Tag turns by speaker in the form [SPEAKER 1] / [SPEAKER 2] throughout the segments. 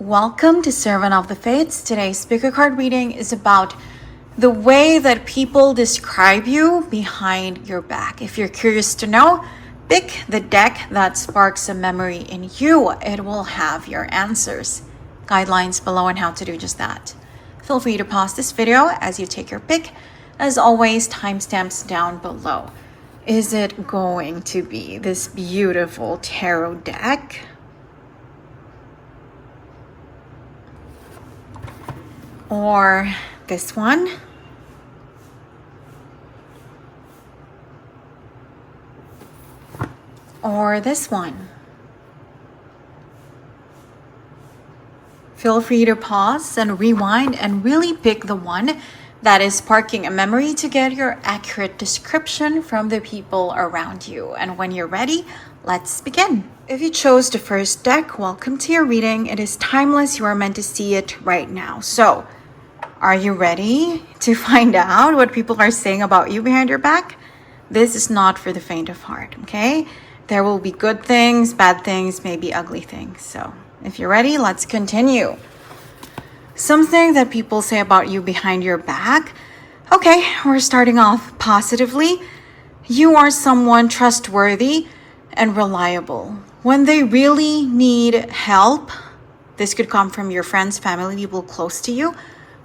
[SPEAKER 1] Welcome to Servant of the Fates. Today's pickacard reading is about the way that people describe you behind your back. If you're curious to know, pick the deck that sparks a memory in you. It will have your answers. Guidelines below on how to do just that. Feel free to pause this video as you take your pick. As always, timestamps down below. Is it going to be this beautiful tarot deck? Or this one? Or this one? Feel free to pause and rewind and really pick the one that is sparking a memory to get your accurate description from the people around you. And when you're ready, let's begin. If you chose the first deck, welcome to your reading. It is timeless. You are meant to see it right now. So, are you ready to find out what people are saying about you behind your back? This is not for the faint of heart, okay? There will be good things, bad things, maybe ugly things. So, if you're ready, let's continue. Something that people say about you behind your back. Okay, we're starting off positively. You are someone trustworthy and reliable. When they really need help, this could come from your friends, family, people close to you.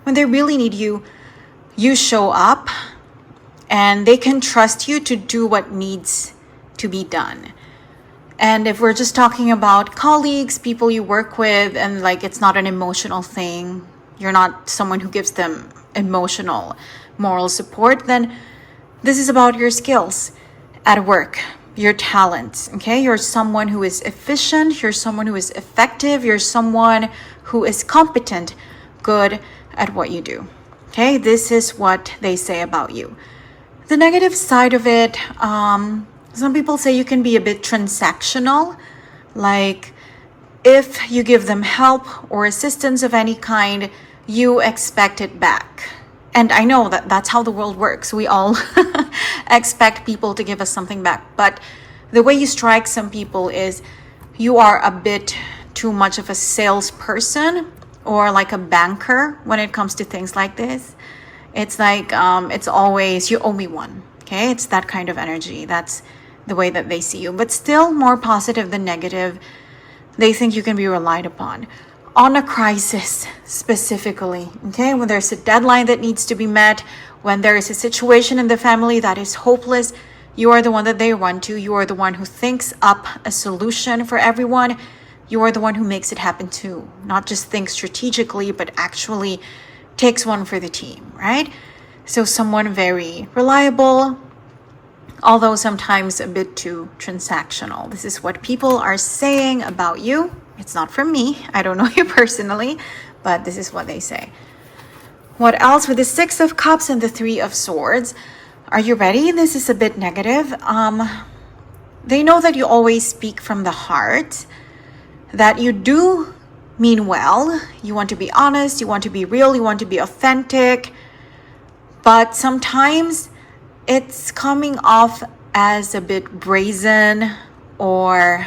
[SPEAKER 1] When they really need you, you show up and they can trust you to do what needs to be done. And if we're just talking about colleagues, people you work with, and like it's not an emotional thing, you're not someone who gives them emotional, moral support, then this is about your skills at work, your talents, okay? You're someone who is efficient, you're someone who is effective, you're someone who is competent, good at what you do, okay? This is what they say about you. The negative side of it, some people say you can be a bit transactional, like if you give them help or assistance of any kind, you expect it back. And I know that that's how the world works. We all expect people to give us something back. But the way you strike some people is you are a bit too much of a salesperson or like a banker when it comes to things like this. It's like, it's always, you owe me one, okay? It's that kind of energy. That's the way that they see you. But still more positive than negative. They think you can be relied upon. On a crisis, specifically, okay? When there's a deadline that needs to be met, when there is a situation in the family that is hopeless, you are the one that they run to. You are the one who thinks up a solution for everyone. You are the one who makes it happen too. Not just think strategically, but actually takes one for the team, right? So someone very reliable, although sometimes a bit too transactional. This is what people are saying about you. It's not from me. I don't know you personally, but this is what they say. What else with the Six of Cups and the Three of Swords? Are you ready? This is a bit negative. They know that you always speak from the heart, that you do mean well. You want to be honest, you want to be real, you want to be authentic, but sometimes it's coming off as a bit brazen or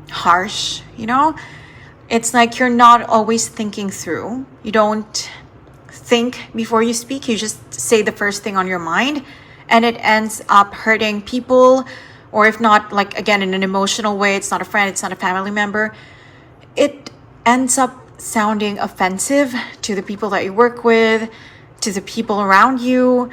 [SPEAKER 1] harsh, you know? It's like you're not always thinking through. You don't think before you speak. You just say the first thing on your mind, and it ends up hurting people, or if not, like, again, in an emotional way, it's not a friend, it's not a family member. It ends up sounding offensive to the people that you work with, to the people around you.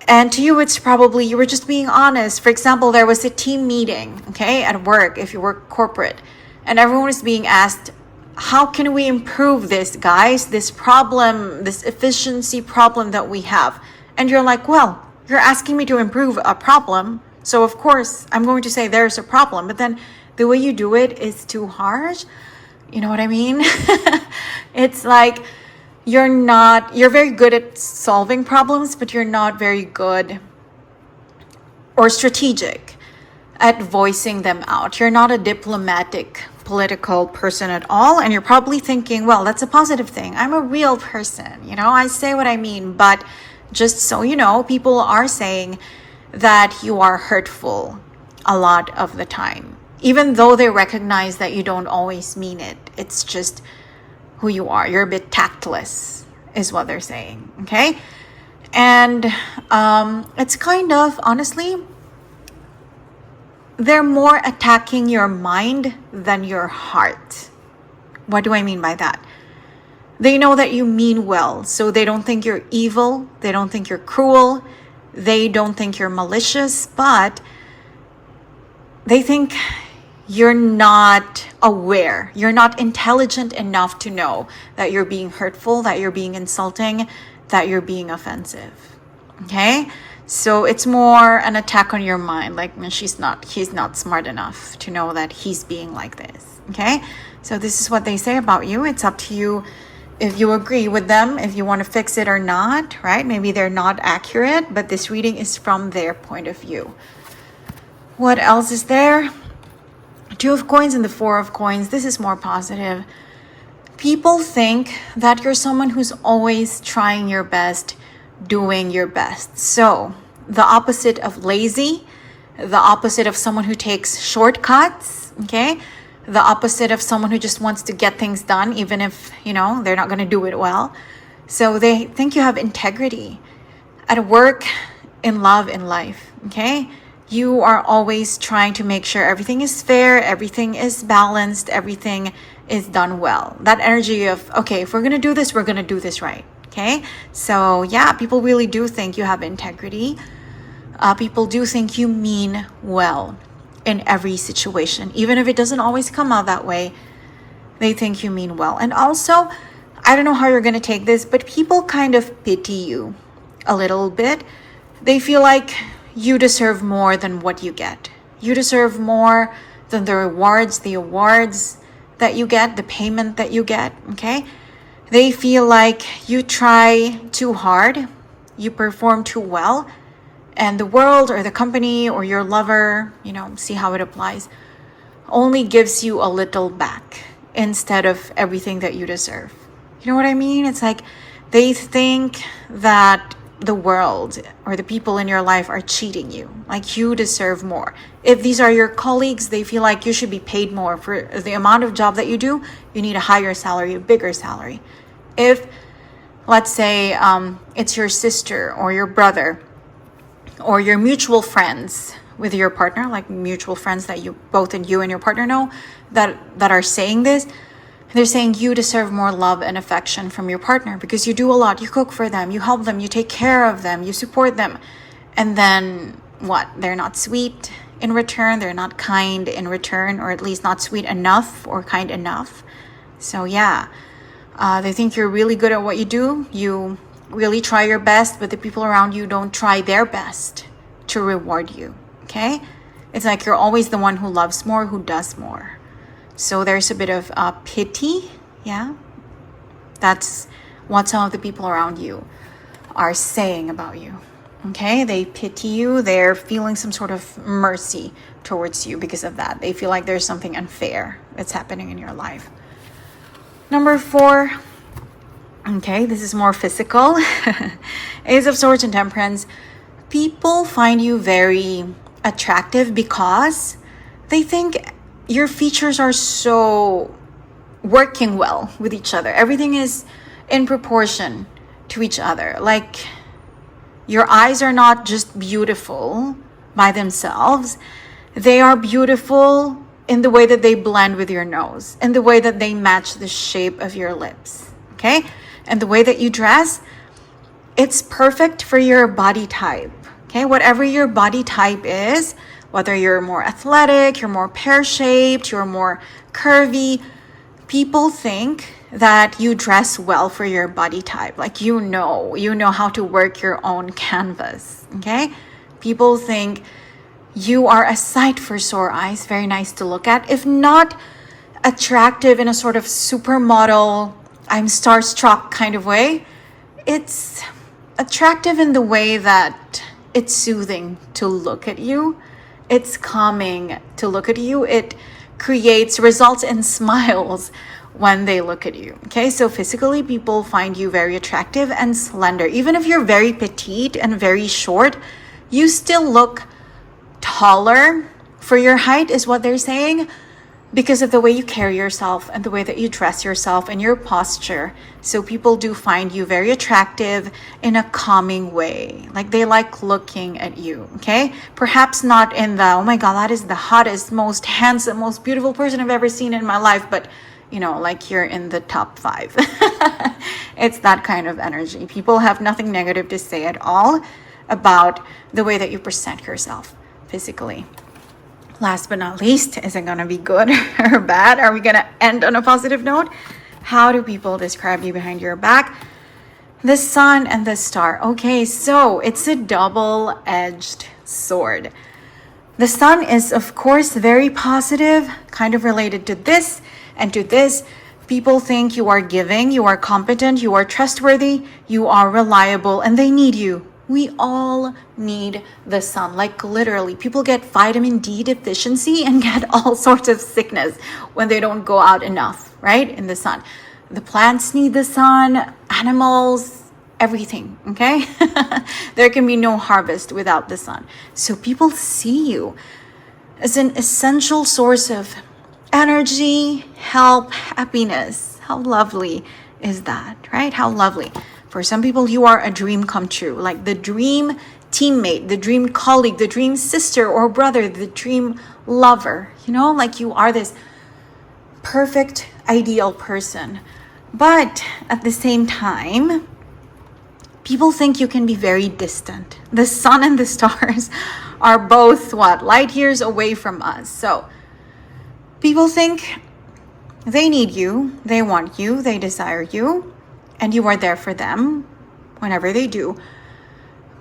[SPEAKER 1] And to you, it's probably you were just being honest. For example, there was a team meeting, okay, at work, if you work corporate, and everyone is being asked, how can we improve this, guys? This problem, this efficiency problem that we have. And you're like, well, you're asking me to improve a problem. So of course, I'm going to say there's a problem. But then the way you do it is too harsh. You know what I mean? It's like, you're very good at solving problems, but you're not very good or strategic at voicing them out. You're not a diplomatic, political person at all. And you're probably thinking, well, that's a positive thing. I'm a real person. You know, I say what I mean. But just so you know, people are saying that you are hurtful a lot of the time, even though they recognize that you don't always mean it. It's just who you are. You're a bit tactless, is what they're saying. Okay. And it's kind of, honestly, they're more attacking your mind than your heart. What do I mean by that? They know that you mean well, so they don't think you're evil. They don't think you're cruel. They don't think you're malicious, but they think you're not aware. You're not intelligent enough to know that you're being hurtful, that you're being insulting, that you're being offensive. Okay? So it's more an attack on your mind. Like, he's not smart enough to know that he's being like this. Okay? So this is what they say about you. It's up to you if you agree with them, if you want to fix it or not, right? Maybe they're not accurate, but this reading is from their point of view. What else is there? Two of Coins and the Four of Coins. This is more positive. People think that you're someone who's always trying your best, doing your best. So the opposite of lazy, the opposite of someone who takes shortcuts, okay? The opposite of someone who just wants to get things done, even if, they're not going to do it well. So they think you have integrity at work, in love, in life, okay? You are always trying to make sure everything is fair, everything is balanced, everything is done well. That energy of, okay, if we're going to do this, we're going to do this right. Okay. So yeah, people really do think you have integrity. People do think you mean well in every situation. Even if it doesn't always come out that way, they think you mean well. And also, I don't know how you're going to take this, but people kind of pity you a little bit. They feel like you deserve more than what you get. You deserve more than the awards that you get, the payment that you get, okay? They feel like you try too hard, you perform too well, and the world or the company or your lover, see how it applies, only gives you a little back instead of everything that you deserve. You know what I mean? It's like they think that the world or the people in your life are cheating you, like you deserve more. If these are your colleagues, they feel like you should be paid more for the amount of job that you do. You need a higher salary, a bigger salary. If, let's say, it's your sister or your brother or your mutual friends with your partner, like mutual friends that you and your partner know that are saying this, they're saying you deserve more love and affection from your partner because you do a lot. You cook for them, you help them, you take care of them, you support them. And then what? They're not sweet in return. They're not kind in return, or at least not sweet enough or kind enough. So yeah, they think you're really good at what you do. You really try your best, but the people around you don't try their best to reward you. Okay? It's like you're always the one who loves more, who does more. So there's a bit of pity, yeah? That's what some of the people around you are saying about you, okay? They pity you. They're feeling some sort of mercy towards you because of that. They feel like there's something unfair that's happening in your life. Number 4, okay, this is more physical. Ace of Swords and Temperance. People find you very attractive because they think your features are so working well with each other. Everything is in proportion to each other. Like, your eyes are not just beautiful by themselves. They are beautiful in the way that they blend with your nose, in the way that they match the shape of your lips, okay? And the way that you dress, it's perfect for your body type, okay? Whatever your body type is, whether you're more athletic, you're more pear-shaped, you're more curvy, people think that you dress well for your body type. Like, you know how to work your own canvas, okay? People think you are a sight for sore eyes, very nice to look at. If not attractive in a sort of supermodel, I'm starstruck kind of way, it's attractive in the way that it's soothing to look at you. It's calming to look at you. It results in smiles when they look at you. Okay, so physically, people find you very attractive and slender. Even if you're very petite and very short, you still look taller for your height, is what they're saying. because of the way you carry yourself and the way that you dress yourself and your posture. So people do find you very attractive in a calming way. Like they like looking at you, okay? Perhaps not in the, oh my God, that is the hottest, most handsome, most beautiful person I've ever seen in my life, but you know, like you're in the top 5. It's that kind of energy. People have nothing negative to say at all about the way that you present yourself physically. Last but not least, is it going to be good or bad? Are we going to end on a positive note? How do people describe you behind your back? The sun and the star. Okay, so it's a double-edged sword. The sun is, of course, very positive, kind of related to this and to this. People think you are giving, you are competent, you are trustworthy, you are reliable, and they need you. We all need the sun, like literally. People get vitamin D deficiency and get all sorts of sickness when they don't go out enough, right? In the sun. The plants need the sun, animals, everything, okay? There can be no harvest without the sun. So people see you as an essential source of energy, help, happiness. How lovely is that, right? How lovely. For some people, you are a dream come true, like the dream teammate, the dream colleague, the dream sister or brother, the dream lover, you know, like you are this perfect, ideal person. But at the same time, people think you can be very distant. The sun and the stars are both light years away from us. So people think they need you, they want you, they desire you, and you are there for them whenever they do.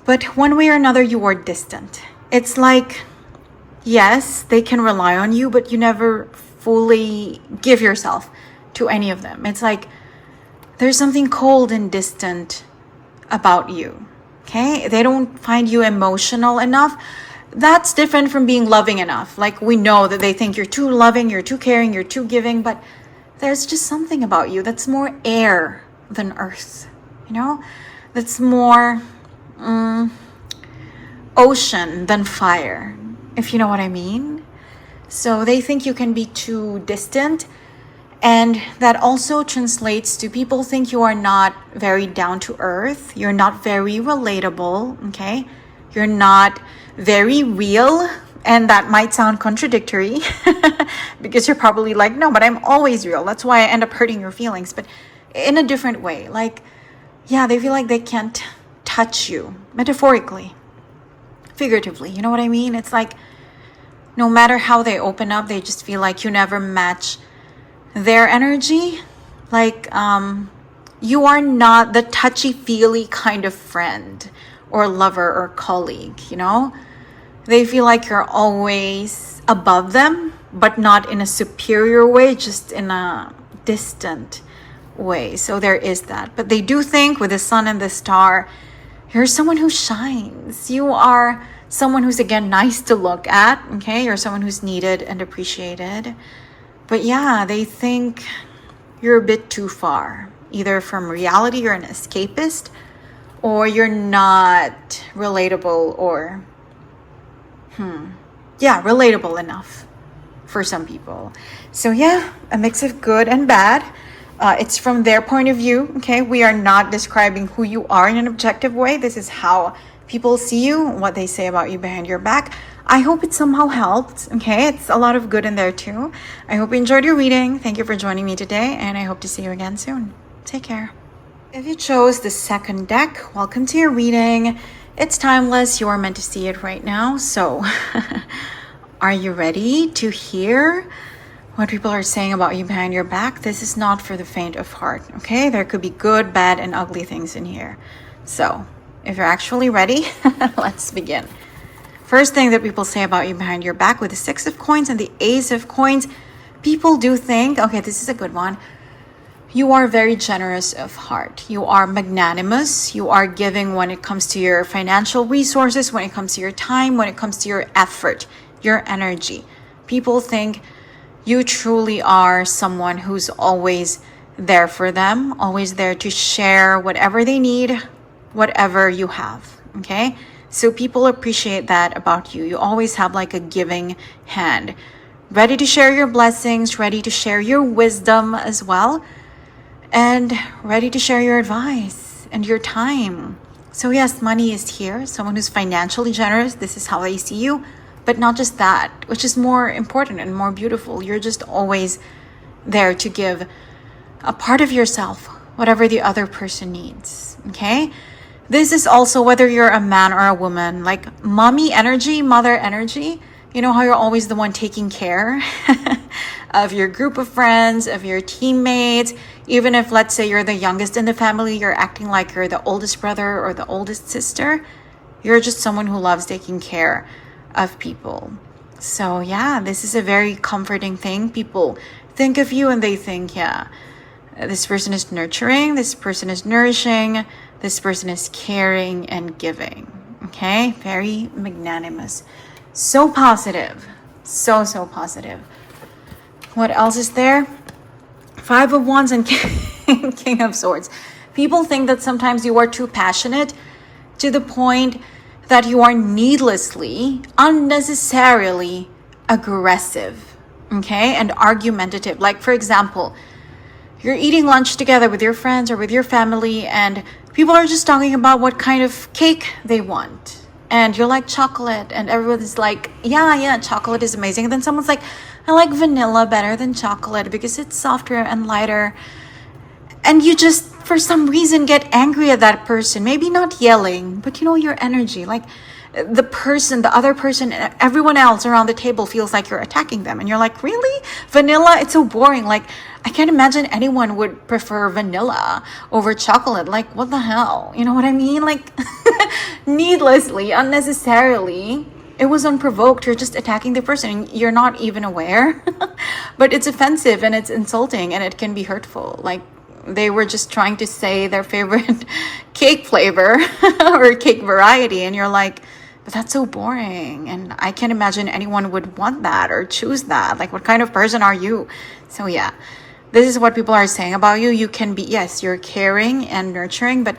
[SPEAKER 1] But one way or another, you are distant. It's like, yes, they can rely on you, but you never fully give yourself to any of them. It's like there's something cold and distant about you, okay? They don't find you emotional enough. That's different from being loving enough. Like we know that they think you're too loving, you're too caring, you're too giving, but there's just something about you that's more air than earth, you know? That's more ocean than fire, if you know what I mean. So they think you can be too distant, and that also translates to people think you are not very down to earth, you're not very relatable, okay? You're not very real, and that might sound contradictory because you're probably like, no, but I'm always real. That's why I end up hurting your feelings, but in a different way. Like, yeah, they feel like they can't touch you, metaphorically, figuratively, you know what I mean? It's like no matter how they open up, they just feel like you never match their energy. Like you are not the touchy-feely kind of friend or lover or colleague, you know? They feel like you're always above them, but not in a superior way, just in a distant way. So there is that. But they do think with the sun and the star, you're someone who shines. You are someone who's, again, nice to look at, okay? You're someone who's needed and appreciated. But yeah, they think you're a bit too far. Either from reality, you're an escapist, or you're not relatable or relatable enough for some people. So yeah, a mix of good and bad. It's from their point of view, okay? We are not describing who you are in an objective way. This is how people see you, what they say about you behind your back. I hope it somehow helped, okay? It's a lot of good in there too. I hope you enjoyed your reading. Thank you for joining me today, and I hope to see you again soon. Take care. If you chose the second deck, welcome to your reading. It's timeless. You are meant to see it right now. So are you ready to hear what people are saying about you behind your back? This is not for the faint of heart, okay? There could be good, bad, and ugly things in here. So if you're actually ready, let's begin. First thing that people say about you behind your back with the Six of Coins and the Ace of Coins, people do think, okay, this is a good one. You are very generous of heart. You are magnanimous. You are giving when it comes to your financial resources, when it comes to your time, when it comes to your effort, your energy. People think you truly are someone who's always there for them, always there to share whatever they need, whatever you have, okay? So people appreciate that about you. You always have like a giving hand. ready to share your blessings, ready to share your wisdom as well, and ready to share your advice and your time. So yes, money is here. Someone who's financially generous, this is how they see you. But not just that, which is more important and more beautiful. You're just always there to give a part of yourself, whatever the other person needs, okay? This is also whether you're a man or a woman, like mommy energy, mother energy. You know how you're always the one taking care of your group of friends, of your teammates. Even if, let's say, you're the youngest in the family, you're acting like you're the oldest brother or the oldest sister. You're just someone who loves taking care of people. So yeah, this is a very comforting thing. People think of you and they think, yeah, this person is nurturing, this person is nourishing, this person is caring and giving. Okay, very magnanimous. So positive. So positive. What else is there? 5 of Wands and King of Swords. People think that sometimes you are too passionate to the point that you are needlessly, unnecessarily aggressive, okay, and argumentative. Like, for example, you're eating lunch together with your friends or with your family, and people are just talking about what kind of cake they want. And you're like, chocolate, and everyone's like, yeah, chocolate is amazing. And then someone's like, I like vanilla better than chocolate because it's softer and lighter. And you just, for some reason, get angry at that person. Maybe not yelling, but your energy. Like the other person, everyone else around the table feels like you're attacking them. And you're like, really? Vanilla? It's so boring. Like, I can't imagine anyone would prefer vanilla over chocolate. Like, what the hell? You know what I mean? Like, needlessly, unnecessarily, it was unprovoked. You're just attacking the person. You're not even aware. But it's offensive and it's insulting and it can be hurtful. Like, they were just trying to say their favorite cake flavor or cake variety. And you're like, but that's so boring. And I can't imagine anyone would want that or choose that. Like, what kind of person are you? So yeah, this is what people are saying about you. You can be, yes, you're caring and nurturing, but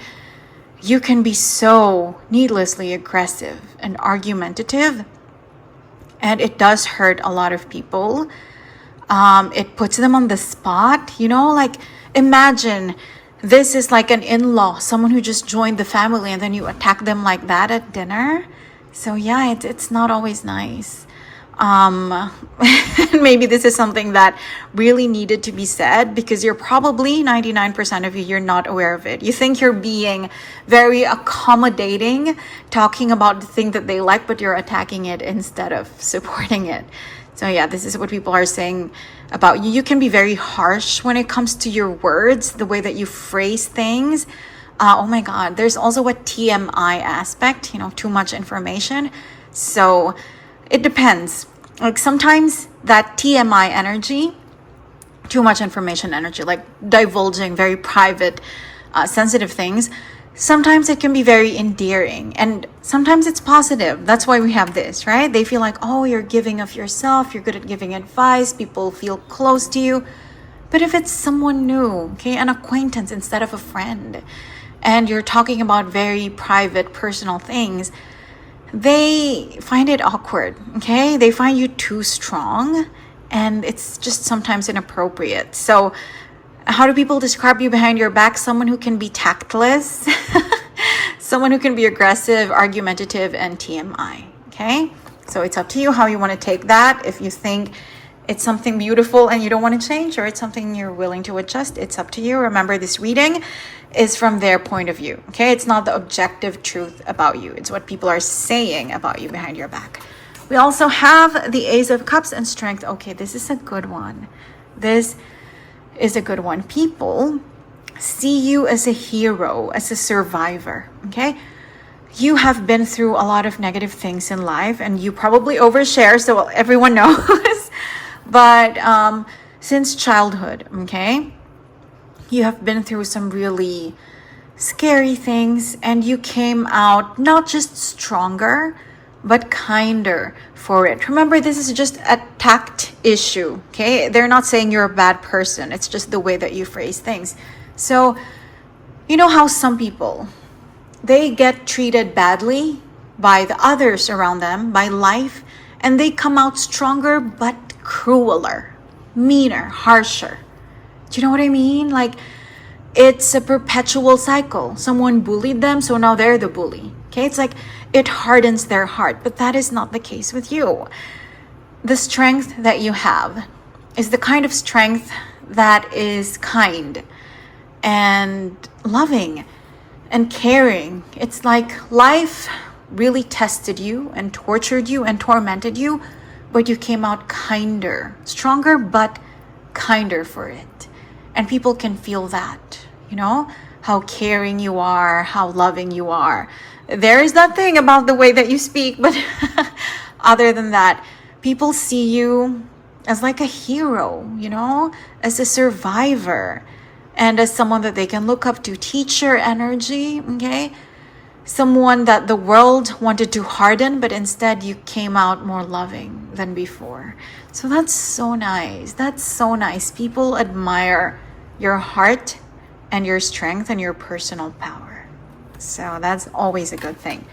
[SPEAKER 1] you can be so needlessly aggressive and argumentative. And it does hurt a lot of people. It puts them on the spot, like, imagine this is like an in-law, someone who just joined the family, and then you attack them like that at dinner. So yeah, it's not always nice. Maybe this is something that really needed to be said because you're probably 99% of you're not aware of it. You think you're being very accommodating, talking about the thing that they like, but you're attacking it instead of supporting it. So yeah, this is what people are saying about you. You can be very harsh when it comes to your words, the way that you phrase things. Oh my God, there's also a TMI aspect, too much information. So it depends. Like sometimes that TMI energy, too much information energy, like divulging very private, sensitive things, sometimes it can be very endearing and sometimes it's positive. That's why we have this, right? They feel like, oh, you're giving of yourself, you're good at giving advice, people feel close to you. But if it's someone new, okay, an acquaintance instead of a friend, and you're talking about very private, personal things, they find it awkward, okay? They find you too strong and it's just sometimes inappropriate. So how do people describe you behind your back? Someone who can be tactless, someone who can be aggressive, argumentative, and TMI, okay? So it's up to you how you want to take that. If you think it's something beautiful and you don't want to change, or it's something you're willing to adjust, it's up to you. Remember, this reading is from their point of view, okay? It's not the objective truth about you. It's what people are saying about you behind your back. We also have the Ace of Cups and Strength. Okay, this is a good one. This is a good one. People see you as a hero, as a survivor, okay? You have been through a lot of negative things in life and you probably overshare, so everyone knows. But since childhood, okay, you have been through some really scary things and you came out not just stronger, but kinder for it. Remember, this is just a tact issue, okay? They're not saying you're a bad person. It's just the way that you phrase things. So, you know how some people, they get treated badly by the others around them, by life, and they come out stronger but crueler, meaner, harsher. Do you know what I mean? Like, it's a perpetual cycle. Someone bullied them, so now they're the bully. Okay, it's like it hardens their heart, but that is not the case with you. The strength that you have is the kind of strength that is kind and loving and caring. It's like life really tested you and tortured you and tormented you, but you came out kinder, stronger, but kinder for it. And people can feel that, you know, how caring you are, how loving you are. There is that thing about the way that you speak, but other than that, people see you as like a hero, you know, as a survivor, and as someone that they can look up to. Teacher energy, okay? Someone that the world wanted to harden, but instead you came out more loving than before. So that's so nice. That's so nice. People admire your heart and your strength and your personal power. So that's always a good thing.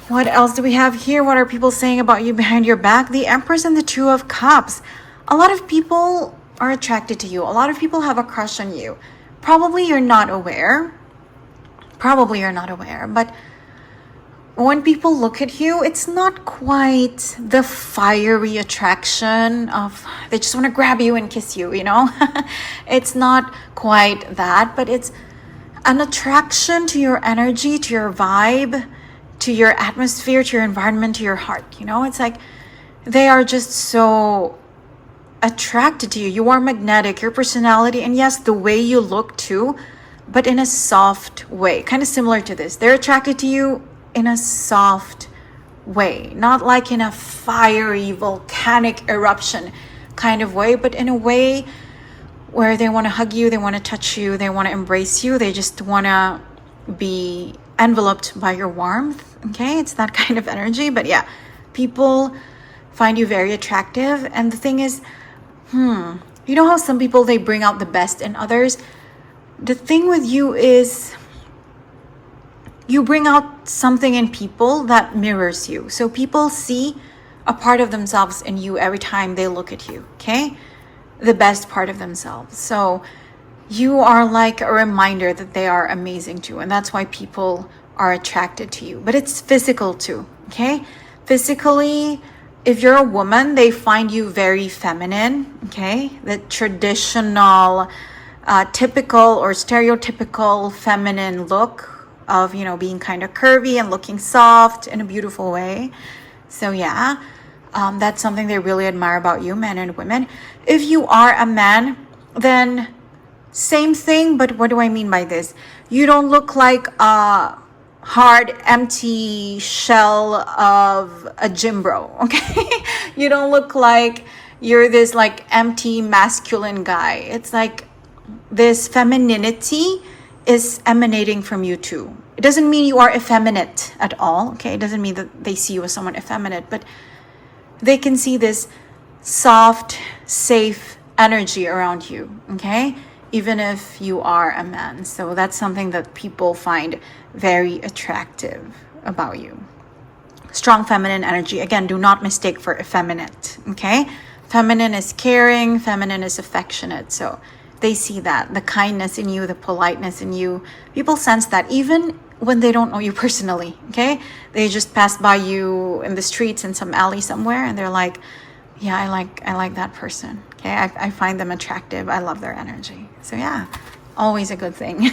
[SPEAKER 1] What else do we have here? What are people saying about you behind your back? The Empress and the Two of Cups. A lot of people are attracted to you. A lot of people have a crush on you. Probably you're not aware. But when people look at you, it's not quite the fiery attraction of they just want to grab you and kiss you, you know? It's not quite that, but it's an attraction to your energy, to your vibe, to your atmosphere, to your environment, to your heart, you know? It's like they are just so attracted to you. You are magnetic, your personality, and yes, the way you look too, but in a soft way, kind of similar to this. They're attracted to you in a soft way, not like in a fiery volcanic eruption kind of way, but in a way where they want to hug you, they want to touch you, they want to embrace you, they just want to be enveloped by your warmth. Okay, it's that kind of energy. But yeah, people find you very attractive. And the thing is, you know how some people, they bring out the best in others? The thing with you is you bring out something in people that mirrors you. So people see a part of themselves in you every time they look at you, okay? The best part of themselves. So you are like a reminder that they are amazing too. And that's why people are attracted to you. But it's physical too, okay? Physically, if you're a woman, they find you very feminine, okay? The traditional, typical or stereotypical feminine look of, you know, being kind of curvy and looking soft in a beautiful way. So yeah, that's something they really admire about you, men and women. If you are a man, then same thing, but what do I mean by this? You don't look like a hard, empty shell of a gym bro, okay? You don't look like you're this like empty masculine guy. It's like this femininity is emanating from you too. It doesn't mean you are effeminate at all, okay? It doesn't mean that they see you as someone effeminate, but they can see this soft, safe energy around you, okay? Even if you are a man. So that's something that people find very attractive about you. Strong feminine energy. Again, do not mistake for effeminate, okay? Feminine is caring, feminine is affectionate. So they see that, the kindness in you, the politeness in you. People sense that even when they don't know you personally, okay? They just pass by you in the streets in some alley somewhere and they're like, yeah, I like that person. Okay, I find them attractive. I love their energy. So yeah, always a good thing.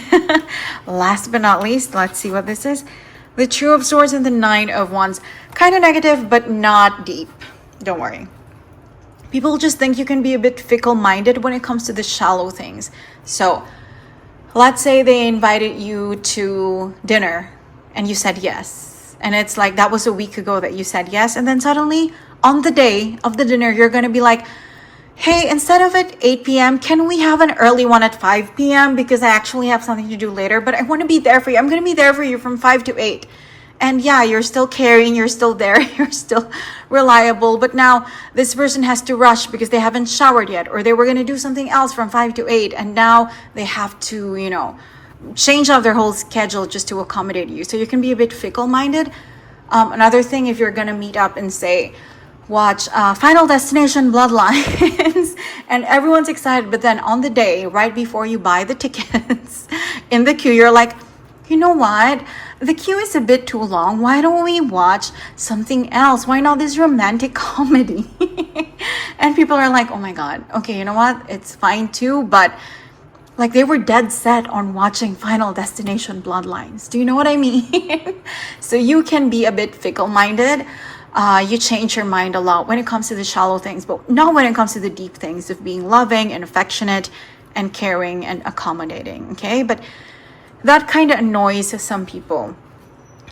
[SPEAKER 1] Last but not least, let's see what this is. The Two of Swords and the Nine of Wands. Kind of negative, but not deep. Don't worry. People just think you can be a bit fickle-minded when it comes to the shallow things. So let's say they invited you to dinner and you said yes. And it's like that was a week ago that you said yes. And then suddenly on the day of the dinner, you're going to be like, hey, instead of at 8 p.m., can we have an early one at 5 p.m. because I actually have something to do later, but I want to be there for you. I'm going to be there for you from 5 to 8. And yeah, you're still caring, you're still there, you're still reliable. But now this person has to rush because they haven't showered yet, or they were going to do something else from 5 to 8. And now they have to, you know, change up their whole schedule just to accommodate you. So you can be a bit fickle-minded. Another thing, if you're going to meet up and say, watch Final Destination Bloodlines and everyone's excited, but then on the day right before you buy the tickets in the queue, you're like, you know what, the queue is a bit too long, why don't we watch something else? Why not this romantic comedy? And people are like, oh my god, okay, you know what, it's fine too, but like they were dead set on watching Final Destination Bloodlines. Do you know what I mean? So you can be a bit fickle-minded. You change your mind a lot when it comes to the shallow things, but not when it comes to the deep things of being loving and affectionate and caring and accommodating, okay? But that kind of annoys some people.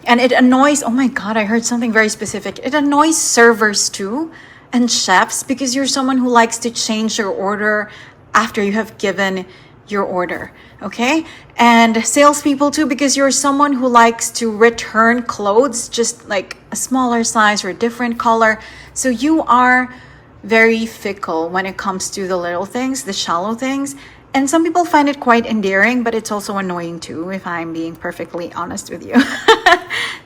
[SPEAKER 1] And it annoys, oh my god, I heard something very specific. It annoys servers too and chefs because you're someone who likes to change your order after you have given your order, okay? And salespeople too, because you're someone who likes to return clothes just like a smaller size or a different color. So you are very fickle when it comes to the little things, the shallow things. And some people find it quite endearing, but it's also annoying too, if I'm being perfectly honest with you.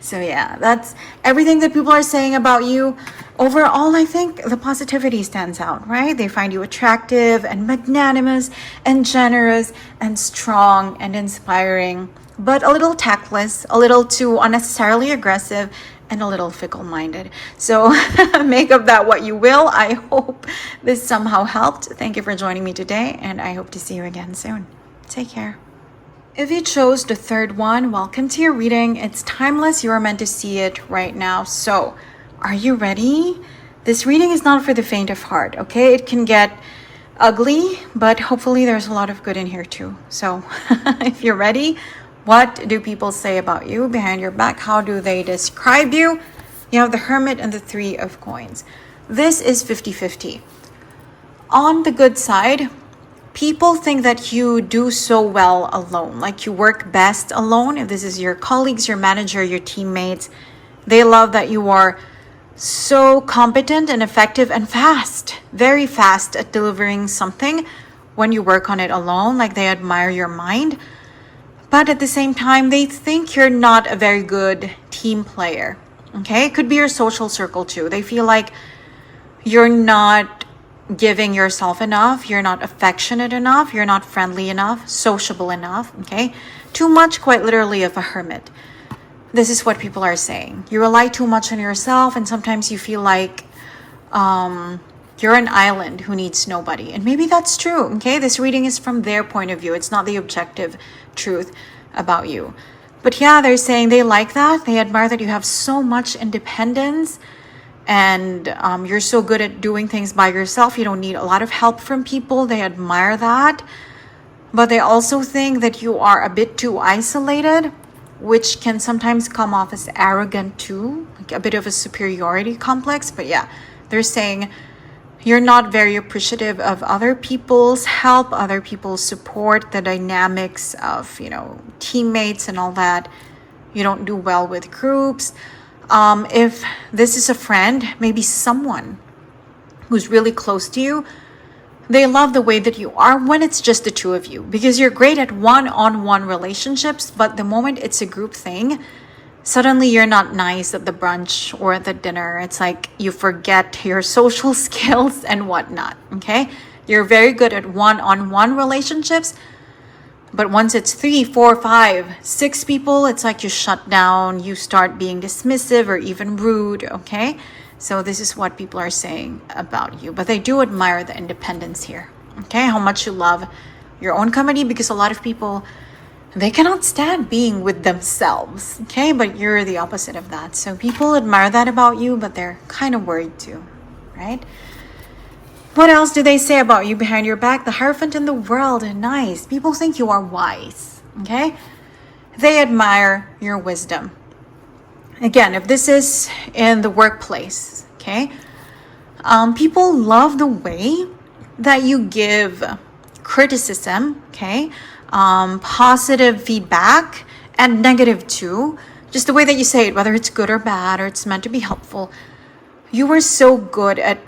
[SPEAKER 1] So yeah, that's everything that people are saying about you. Overall, I think the positivity stands out, right? They find you attractive and magnanimous and generous and strong and inspiring, but a little tactless, a little too unnecessarily aggressive, and a little fickle-minded. So make of that what you will. I hope this somehow helped. Thank you for joining me today, and I hope to see you again soon. Take care. If you chose the third one, welcome to your reading. It's timeless. You are meant to see it right now. So, are you ready? This reading is not for the faint of heart, okay? It can get ugly, but hopefully there's a lot of good in here too. So, if you're ready, what do people say about you behind your back? How do they describe you? You have the Hermit and the Three of Coins. This is 50-50. On the good side, people think that you do so well alone, like you work best alone. If this is your colleagues, your manager, your teammates, they love that you are so competent and effective and fast, very fast at delivering something when you work on it alone. Like they admire your mind. But at the same time, they think you're not a very good team player, okay? It could be your social circle too. They feel like you're not giving yourself enough, you're not affectionate enough, you're not friendly enough, sociable enough, okay? Too much, quite literally, of a hermit. This is what people are saying. You rely too much on yourself, and sometimes you feel like you're an island who needs nobody. And maybe that's true, okay? This reading is from their point of view. It's not the objective truth about you. But yeah, they're saying they like that. They admire that you have so much independence and you're so good at doing things by yourself. You don't need a lot of help from people. They admire that. But they also think that you are a bit too isolated, which can sometimes come off as arrogant too, like a bit of a superiority complex. But yeah, they're saying you're not very appreciative of other people's help, other people's support, the dynamics of, teammates and all that. You don't do well with groups. If this is a friend, maybe someone who's really close to you, they love the way that you are when it's just the two of you, because you're great at one-on-one relationships, but the moment it's a group thing, suddenly you're not nice at the brunch or at the dinner. It's like you forget your social skills and whatnot, okay? You're very good at one-on-one relationships, but once it's 3, 4, 5, 6 people, it's like you shut down, you start being dismissive or even rude, okay? So this is what people are saying about you. But they do admire the independence here, okay? How much you love your own company, because a lot of people, they cannot stand being with themselves, okay? But you're the opposite of that. So people admire that about you, but they're kind of worried too, right? What else do they say about you behind your back? The Hierophant in the World, nice. People think you are wise, okay? They admire your wisdom. Again, if this is in the workplace, okay? People love the way that you give criticism, okay? Positive feedback and negative too. Just the way that you say it, whether it's good or bad or it's meant to be helpful. You are so good at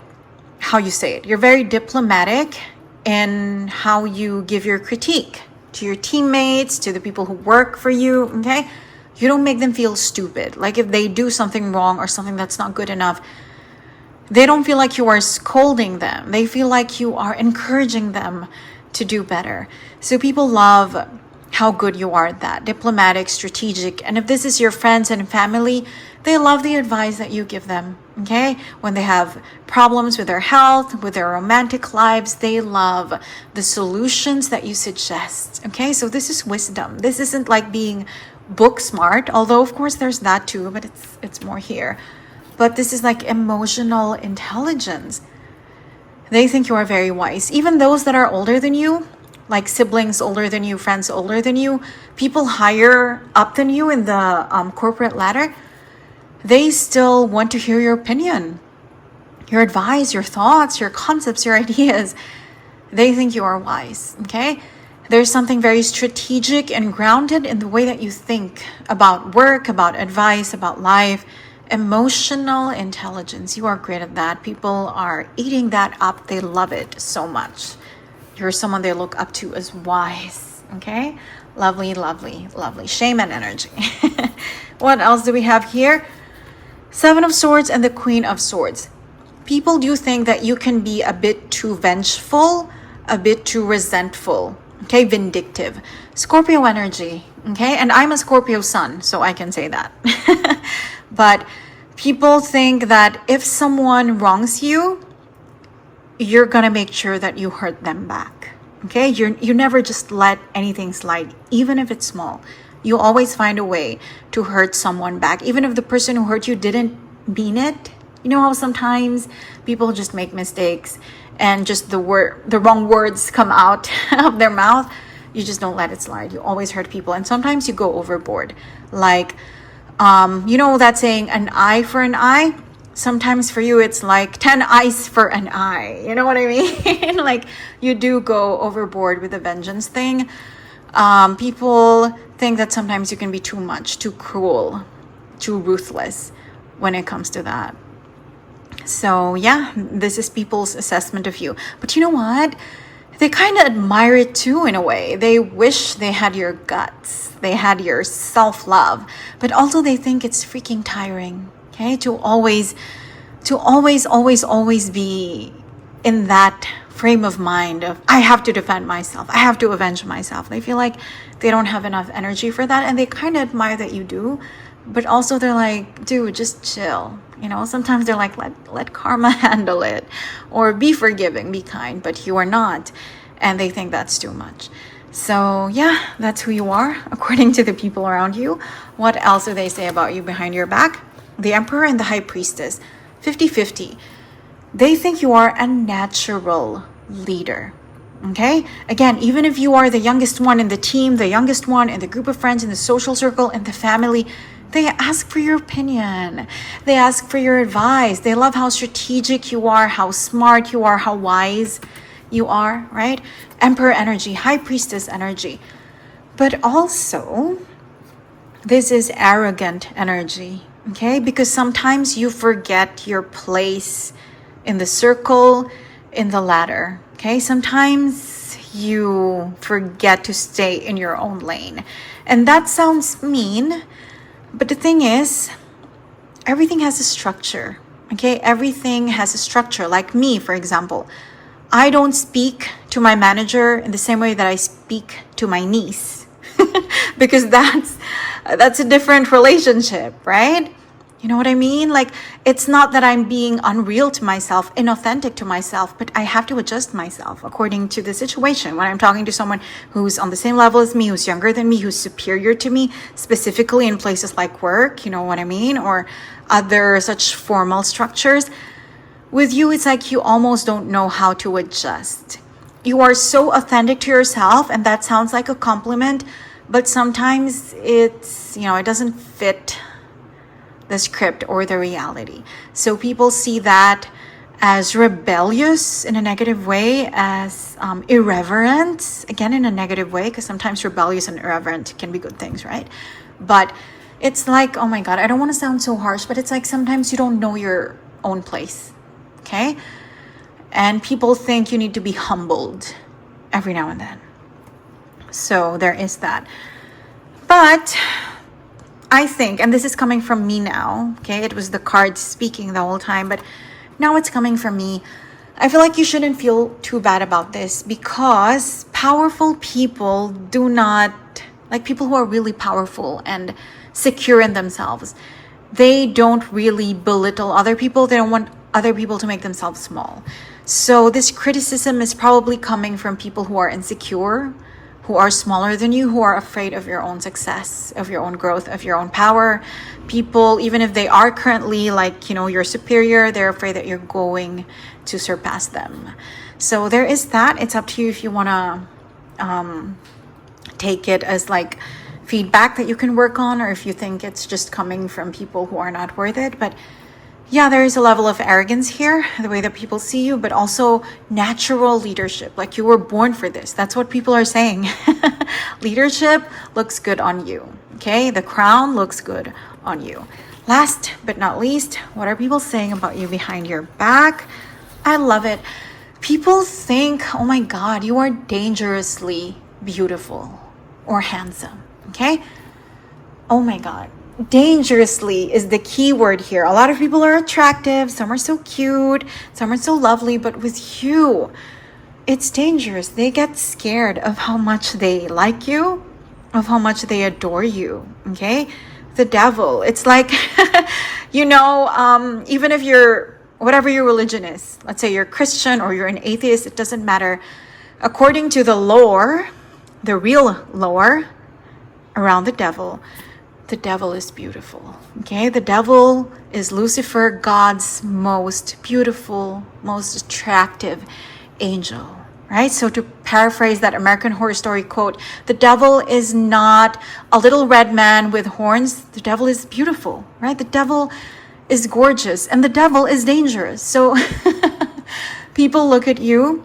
[SPEAKER 1] how you say it. You're very diplomatic in how you give your critique to your teammates, to the people who work for you, okay? You don't make them feel stupid. Like if they do something wrong or something that's not good enough, They don't feel like you are scolding them. They feel like you are encouraging them to do better. So people love how good you are at that. Diplomatic, strategic. And if this is your friends and family, they love the advice that you give them. Okay? When they have problems with their health, with their romantic lives, they love the solutions that you suggest. Okay? So this is wisdom. This isn't like being book smart, although of course there's that too, but it's more here. But this is like emotional intelligence. They think you are very wise. Even those that are older than you, like siblings older than you, friends older than you, people higher up than you in the corporate ladder, they still want to hear your opinion, your advice, your thoughts, your concepts, your ideas. They think you are wise, okay? There's something very strategic and grounded in the way that you think about work, about advice, about life. Emotional intelligence. You are great at that. People are eating that up. They love it so much. You're someone they look up to as wise. Okay? Lovely, lovely, lovely. Shaman energy. What else do we have here? Seven of Swords and the Queen of Swords. People do think that you can be a bit too vengeful, a bit too resentful. Okay? Vindictive. Scorpio energy. Okay? And I'm a Scorpio sun, so I can say that. But people think that if someone wrongs you, you're gonna make sure that you hurt them back. Okay? You never just let anything slide, even if it's small. You always find a way to hurt someone back, even if the person who hurt you didn't mean it. You know how sometimes people just make mistakes and just the wrong words come out of their mouth. You just don't let it slide. You always hurt people, and sometimes you go overboard. Like, you know that saying, an eye for an eye? Sometimes for you, it's like 10 eyes for an eye. You know what I mean? Like, you do go overboard with the vengeance thing. People think that sometimes you can be too much, too cruel, too ruthless when it comes to that. So yeah, this is people's assessment of you. But you know what? They kind of admire it too in a way. They wish they had your guts. They had your self-love. But also they think it's freaking tiring, okay? To always be in that frame of mind of, I have to defend myself. I have to avenge myself. They feel like they don't have enough energy for that. And they kind of admire that you do. But also they're like, dude, just chill. You know, sometimes they're like, let karma handle it, or be forgiving, be kind, but you are not. And they think that's too much. So yeah, that's who you are, according to the people around you. What else do they say about you behind your back? The Emperor and the High Priestess, 50-50. They think you are a natural leader. Okay? Again, even if you are the youngest one in the team, the youngest one in the group of friends, in the social circle, in the family, they ask for your opinion. They ask for your advice. They love how strategic you are, how smart you are, how wise you are, right? Emperor energy, High Priestess energy. But also, this is arrogant energy, okay? Because sometimes you forget your place in the circle, in the ladder, okay? Sometimes you forget to stay in your own lane. And that sounds mean, but the thing is, everything has a structure, okay? Everything has a structure. Like me, for example, I don't speak to my manager in the same way that I speak to my niece because that's a different relationship, right? You know what I mean? Like, it's not that I'm being unreal to myself, inauthentic to myself, but I have to adjust myself according to the situation. When I'm talking to someone who's on the same level as me, who's younger than me, who's superior to me, specifically in places like work, you know what I mean? Or other such formal structures. With you, it's like you almost don't know how to adjust. You are so authentic to yourself, and that sounds like a compliment, but sometimes it's, it doesn't fit the script or the reality. So people see that as rebellious in a negative way, as irreverent, again in a negative way, because sometimes rebellious and irreverent can be good things, right? But it's like, oh my God, I don't want to sound so harsh, but it's like sometimes you don't know your own place, okay? And people think you need to be humbled every now and then. So there is that. But I think, and this is coming from me now, okay? It was the cards speaking the whole time, but Now it's coming from me. I feel like you shouldn't feel too bad about this, because powerful people do not, like people who are really powerful and secure in themselves, they don't really belittle other people. They don't want other people to make themselves small. So this criticism is probably coming from people who are insecure, who are smaller than you, who are afraid of your own success, of your own growth, of your own power. People, even if they are currently like, your superior, they're afraid that you're going to surpass them. So there is that. It's up to you if you want to take it as like feedback that you can work on, or if you think it's just coming from people who are not worth it. But yeah, there is a level of arrogance here, the way that people see you, but also natural leadership. Like you were born for this. That's what people are saying. Leadership looks good on you. Okay, the crown looks good on you. Last but not least, what are people saying about you behind your back? I love it. People think, oh my God, you are dangerously beautiful or handsome. Okay? Oh my God. Dangerously is the key word here. A lot of people are attractive. Some are so cute. Some are so lovely. But with you, it's dangerous. They get scared of how much they like you, of how much they adore you. Okay? The devil. It's like, even if you're, whatever your religion is, let's say you're Christian or you're an atheist, it doesn't matter. According to the lore, the real lore around the devil is beautiful. Okay? The devil is Lucifer, God's most beautiful, most attractive angel. Right? So to paraphrase that American Horror Story quote, the devil is not a little red man with horns. The devil is beautiful, right? The devil is gorgeous, and the devil is dangerous. So people look at you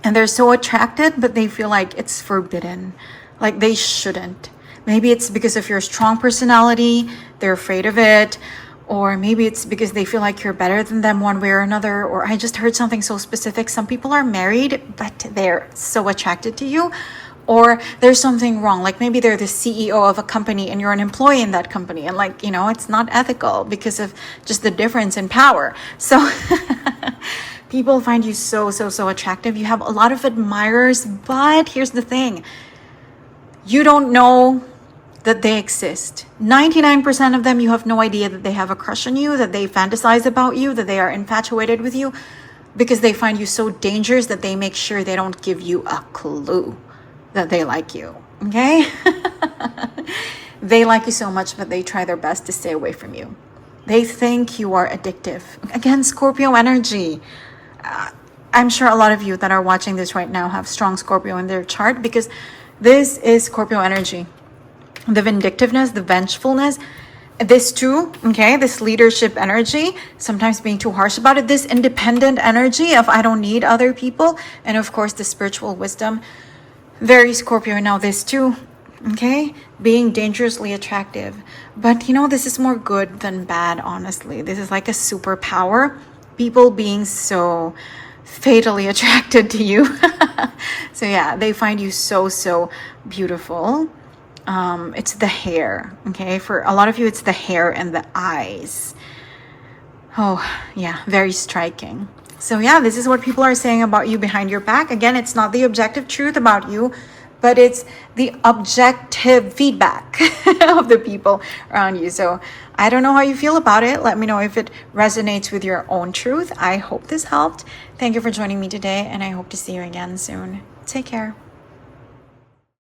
[SPEAKER 1] and they're so attracted, but they feel like it's forbidden, like they shouldn't. Maybe it's because of your strong personality, they're afraid of it. Or maybe it's because they feel like you're better than them one way or another. Or I just heard something so specific. Some people are married, but they're so attracted to you. Or there's something wrong. Like maybe they're the CEO of a company and you're an employee in that company. And it's not ethical because of just the difference in power. So people find you so attractive. You have a lot of admirers, but here's the thing. You don't know that they exist. 99% of them, you have no idea that they have a crush on you, that they fantasize about you, that they are infatuated with you, because they find you so dangerous that they make sure they don't give you a clue that they like you. Okay? They like you so much, but they try their best to stay away from you. They think you are addictive. Again, Scorpio energy. I'm sure a lot of you that are watching this right now have strong Scorpio in their chart, because this is Scorpio energy. The vindictiveness, the vengefulness, this too, okay, this leadership energy, sometimes being too harsh about it, this independent energy of I don't need other people, and of course the spiritual wisdom, very Scorpio. Now this too, okay, being dangerously attractive. But this is more good than bad, honestly. This is like a superpower, people being so fatally attracted to you. So yeah, they find you so beautiful. It's the hair, okay? For a lot of you, it's the hair and the eyes. Oh, yeah, very striking. So yeah, this is what people are saying about you behind your back. Again, it's not the objective truth about you, but it's the objective feedback of the people around you. So I don't know how you feel about it. Let me know if it resonates with your own truth. I hope this helped. Thank you for joining me today, and I hope to see you again soon. Take care.